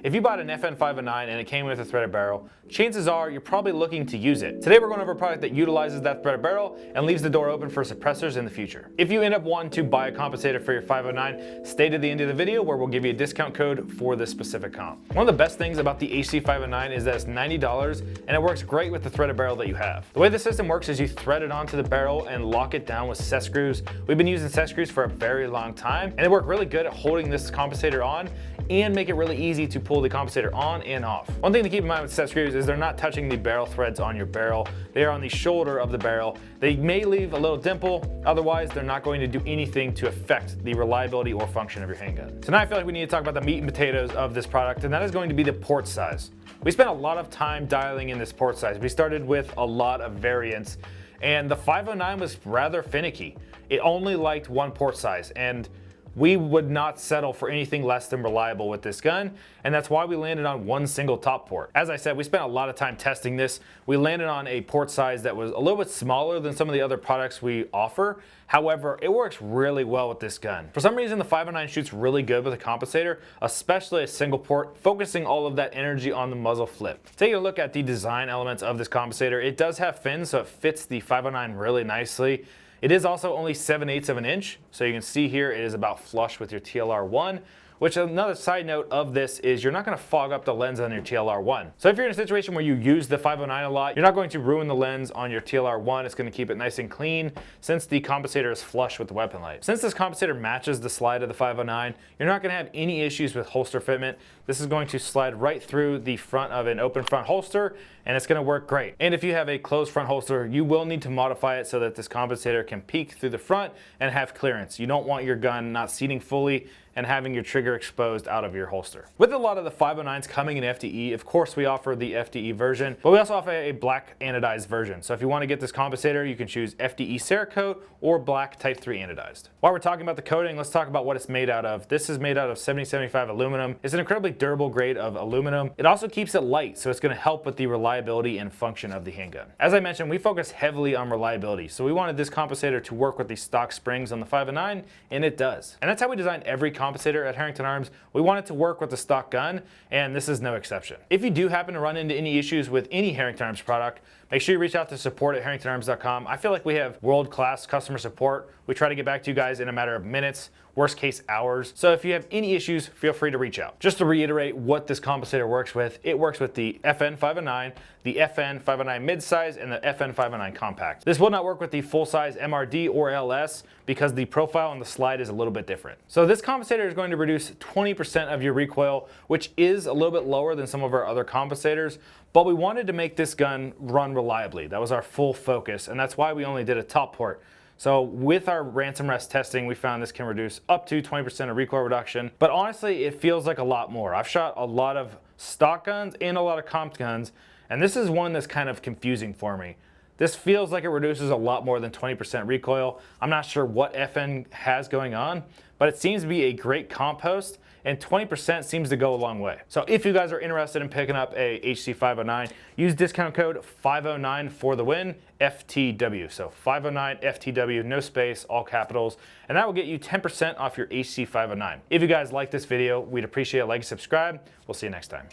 If you bought an FN509 and it came with a threaded barrel, chances are you're probably looking to use it. Today we're going over a product that utilizes that threaded barrel and leaves the door open for suppressors in the future. If you end up wanting to buy a compensator for your 509, stay to the end of the video where we'll give you a discount code for this specific comp. One of the best things about the HC509 is that it's $90 and it works great with the threaded barrel that you have. The way the system works is you thread it onto the barrel and lock it down with set screws. We've been using set screws for a very long time and they work really good at holding this compensator on and make it really easy to pull the compensator on and off. One thing to keep in mind with set screws is they're not touching the barrel threads on your barrel. They are on the shoulder of the barrel. They may leave a little dimple, otherwise they're not going to do anything to affect the reliability or function of your handgun. So now I feel like we need to talk about the meat and potatoes of this product, and that is going to be the port size. We spent a lot of time dialing in this port size. We started with a lot of variants, and the 509 was rather finicky. It only liked one port size, and we would not settle for anything less than reliable with this gun, and that's why we landed on one single top port. As I said, we spent a lot of time testing this. We landed on a port size that was a little bit smaller than some of the other products we offer. However, it works really well with this gun. For some reason, the 509 shoots really good with a compensator, especially a single port, focusing all of that energy on the muzzle flip. Taking a look at the design elements of this compensator, it does have fins, so it fits the 509 really nicely. It is also only 7/8 of an inch, so you can see here it is about flush with your TLR1, which another side note of this is you're not going to fog up the lens on your TLR1. So if you're in a situation where you use the 509 a lot, you're not going to ruin the lens on your TLR1. It's going to keep it nice and clean since the compensator is flush with the weapon light. Since this compensator matches the slide of the 509, you're not going to have any issues with holster fitment. This is going to slide right through the front of an open front holster, and it's going to work great. And if you have a closed front holster, you will need to modify it so that this compensator can peek through the front and have clearance. You don't want your gun not seating fully and having your trigger exposed out of your holster. With a lot of the 509s coming in FDE, of course we offer the FDE version, but we also offer a black anodized version. So if you want to get this compensator, you can choose FDE Cerakote or black Type 3 anodized. While we're talking about the coating, let's talk about what it's made out of. This is made out of 7075 aluminum. It's an incredibly durable grade of aluminum. It also keeps it light, so it's going to help with the reliability and function of the handgun. As I mentioned, we focus heavily on reliability, so we wanted this compensator to work with the stock springs on the 509, and it does. And that's how we designed every compensator at Herrington Arms. We want it to work with the stock gun, and this is no exception. If you do happen to run into any issues with any Herrington Arms product, make sure you reach out to support@herringtonarms.com. I feel like we have world-class customer support. We try to get back to you guys in a matter of minutes, worst case hours. So if you have any issues, feel free to reach out. Just to reiterate what this compensator works with, it works with the FN509, the FN509 midsize, and the FN509 compact. This will not work with the full-size MRD or LS because the profile on the slide is a little bit different. So this compensator is going to reduce 20% of your recoil, which is a little bit lower than some of our other compensators, but we wanted to make this gun run reliably. That was our full focus, and that's why we only did a top port. So with our ransom rest testing, we found this can reduce up to 20% of recoil reduction, but honestly, it feels like a lot more. I've shot a lot of stock guns and a lot of comp guns, and this is one that's kind of confusing for me. This feels like it reduces a lot more than 20% recoil. I'm not sure what FN has going on, but it seems to be a great comp host, and 20% seems to go a long way. So if you guys are interested in picking up a HC509, use discount code 509 for the win, FTW. So 509 FTW, no space, all capitals, and that will get you 10% off your HC509. If you guys like this video, we'd appreciate a like and subscribe. We'll see you next time.